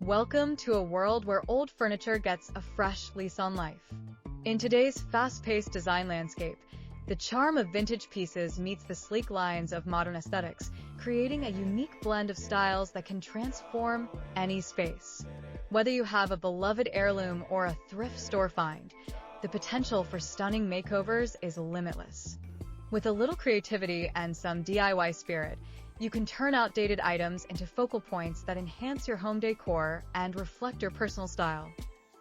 Welcome to a world where old furniture gets a fresh lease on life. In today's fast-paced design landscape, the charm of vintage pieces meets the sleek lines of modern aesthetics, creating a unique blend of styles that can transform any space. Whether you have a beloved heirloom or a thrift store find, the potential for stunning makeovers is limitless. With a little creativity and some DIY spirit, you can turn outdated items into focal points that enhance your home decor and reflect your personal style.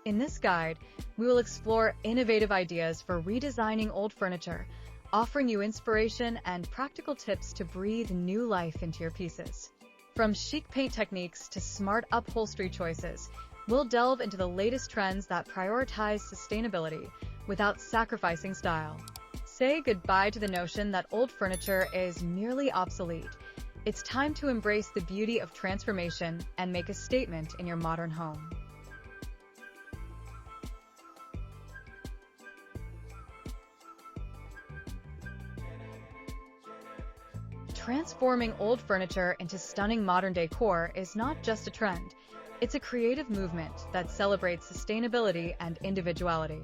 In this guide, we will explore innovative ideas for redesigning old furniture, offering you inspiration and practical tips to breathe new life into your pieces. From chic paint techniques to smart upholstery choices, we'll delve into the latest trends that prioritize sustainability without sacrificing style. Say goodbye to the notion that old furniture is merely obsolete. It's time to embrace the beauty of transformation and make a statement in your modern home. Transforming old furniture into stunning modern decor is not just a trend. It's a creative movement that celebrates sustainability and individuality.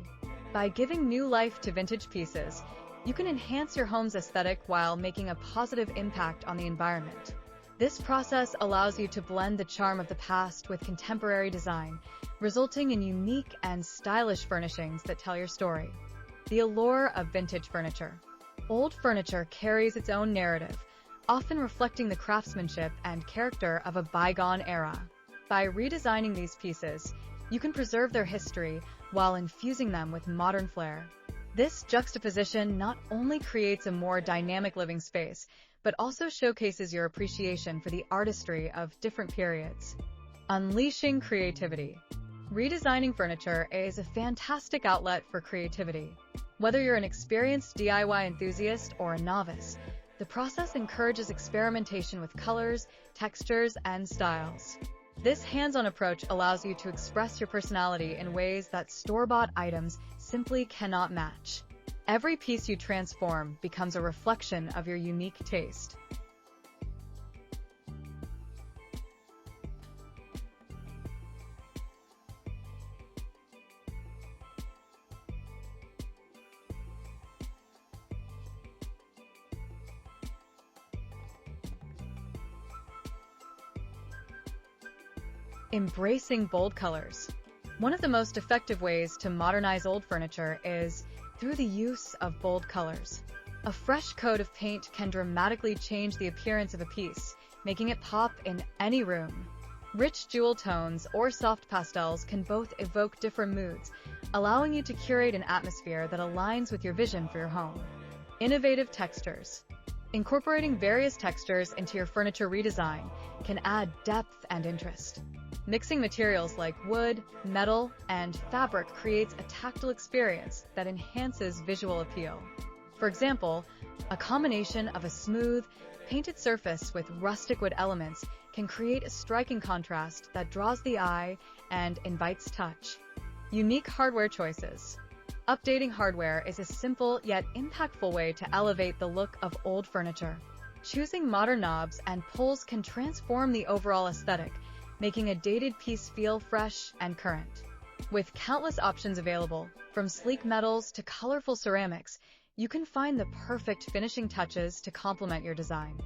By giving new life to vintage pieces, you can enhance your home's aesthetic while making a positive impact on the environment. This process allows you to blend the charm of the past with contemporary design, resulting in unique and stylish furnishings that tell your story. The allure of vintage furniture. Old furniture carries its own narrative, often reflecting the craftsmanship and character of a bygone era. By redesigning these pieces, you can preserve their history while infusing them with modern flair. This juxtaposition not only creates a more dynamic living space, but also showcases your appreciation for the artistry of different periods. Unleashing creativity. Redesigning furniture is a fantastic outlet for creativity. Whether you're an experienced DIY enthusiast or a novice, the process encourages experimentation with colors, textures, and styles. This hands-on approach allows you to express your personality in ways that store-bought items simply cannot match. Every piece you transform becomes a reflection of your unique taste. Embracing bold colors. One of the most effective ways to modernize old furniture is through the use of bold colors. A fresh coat of paint can dramatically change the appearance of a piece, making it pop in any room. Rich jewel tones or soft pastels can both evoke different moods, allowing you to curate an atmosphere that aligns with your vision for your home. Innovative textures. Incorporating various textures into your furniture redesign can add depth and interest. Mixing materials like wood, metal, and fabric creates a tactile experience that enhances visual appeal. For example, a combination of a smooth, painted surface with rustic wood elements can create a striking contrast that draws the eye and invites touch. Unique hardware choices. Updating hardware is a simple yet impactful way to elevate the look of old furniture. Choosing modern knobs and pulls can transform the overall aesthetic, making a dated piece feel fresh and current. With countless options available, from sleek metals to colorful ceramics, you can find the perfect finishing touches to complement your design.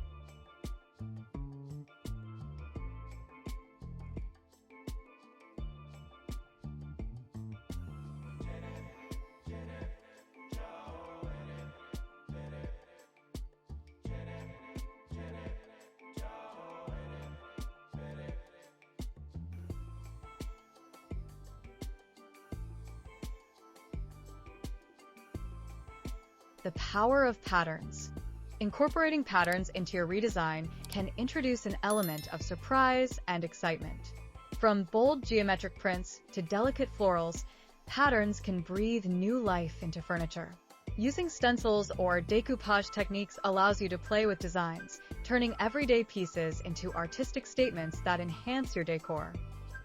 The power of patterns. Incorporating patterns into your redesign can introduce an element of surprise and excitement. From bold geometric prints to delicate florals, patterns can breathe new life into furniture. Using stencils or decoupage techniques allows you to play with designs, turning everyday pieces into artistic statements that enhance your decor.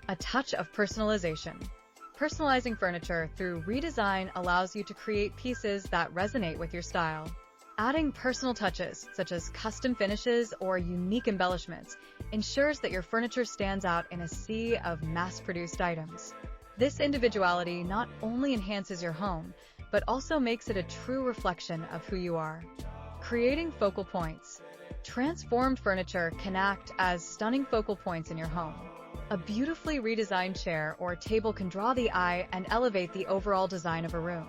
A touch of personalization. Personalizing furniture through redesign allows you to create pieces that resonate with your style. Adding personal touches, such as custom finishes or unique embellishments, ensures that your furniture stands out in a sea of mass-produced items. This individuality not only enhances your home, but also makes it a true reflection of who you are. Creating focal points. Transformed furniture can act as stunning focal points in your home. A beautifully redesigned chair or table can draw the eye and elevate the overall design of a room.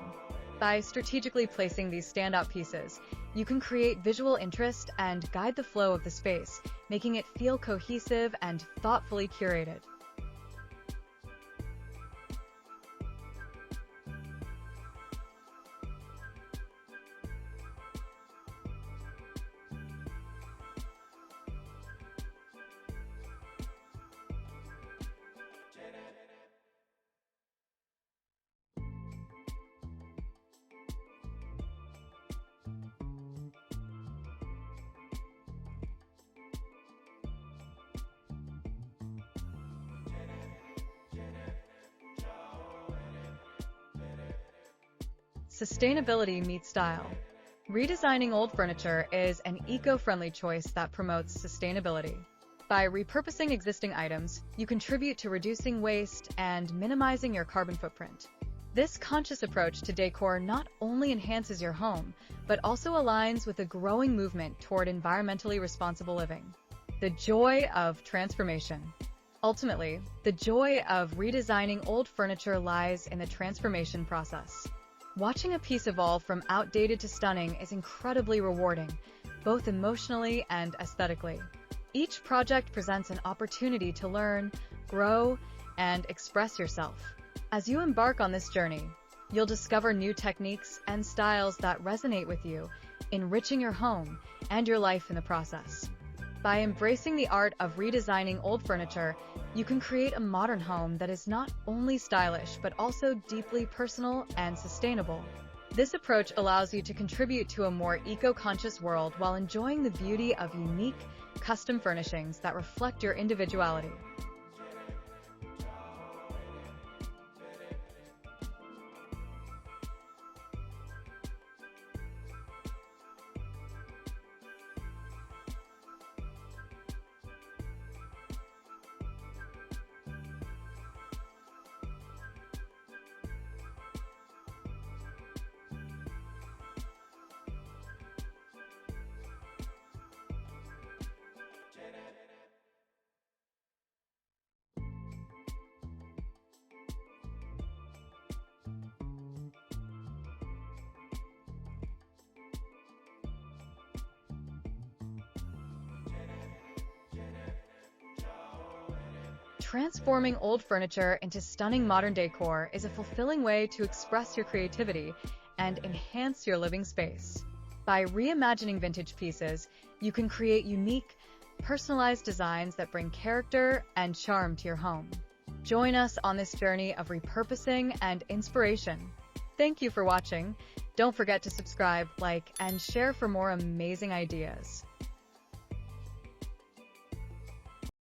By strategically placing these standout pieces, you can create visual interest and guide the flow of the space, making it feel cohesive and thoughtfully curated. Sustainability meets style. Redesigning old furniture is an eco-friendly choice that promotes sustainability. By repurposing existing items, you contribute to reducing waste and minimizing your carbon footprint. This conscious approach to decor not only enhances your home, but also aligns with a growing movement toward environmentally responsible living. The joy of transformation. Ultimately, the joy of redesigning old furniture lies in the transformation process. Watching a piece evolve from outdated to stunning is incredibly rewarding, both emotionally and aesthetically. Each project presents an opportunity to learn, grow, and express yourself. As you embark on this journey, you'll discover new techniques and styles that resonate with you, enriching your home and your life in the process. By embracing the art of redesigning old furniture, you can create a modern home that is not only stylish but also deeply personal and sustainable. This approach allows you to contribute to a more eco-conscious world while enjoying the beauty of unique, custom furnishings that reflect your individuality. Transforming old furniture into stunning modern decor is a fulfilling way to express your creativity and enhance your living space. By reimagining vintage pieces, you can create unique, personalized designs that bring character and charm to your home. Join us on this journey of repurposing and inspiration. Thank you for watching. Don't forget to subscribe, like, and share for more amazing ideas.